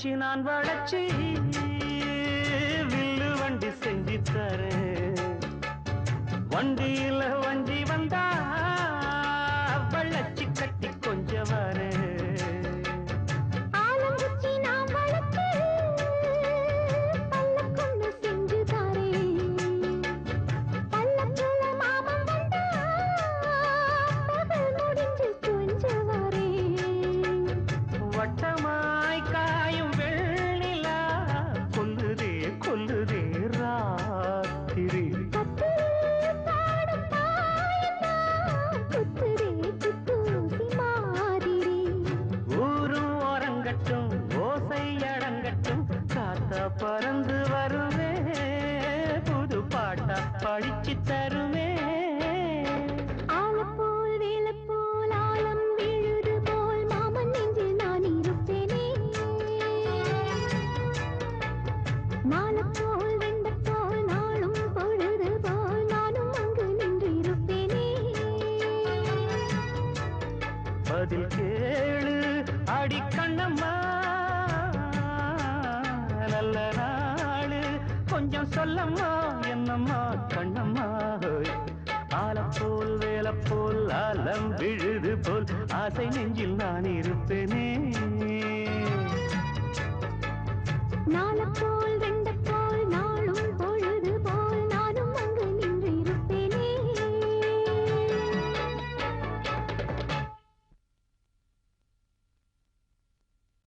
வச்சு நான் வளைச்சி வில்லு வண்டி செஞ்சு தரேன். வண்டியில வஞ்சி வந்தா வளைச்சி கட்டி கொஞ்சம் வரேன். வட்டமாய் காயும் வெள்ளிலா கொல்லுதே கொல்லுதே ராத்திரி. ஊரும் ஓரங்கட்டும் ஓசை அடங்கட்டும் காத்தா பறந்து வருவே புது பாட்டா படிச்சு தருவே. பதில் கேளு அடி கண்ணம்மா, நல்ல நாளு கொஞ்சம் சொல்லம்மா என்னம்மா கண்ணம்மா. ஆலப்போல் வேலப்போல் ஆலம் விழுது போல் ஆசை நெஞ்சில் நான் இருப்பேனே.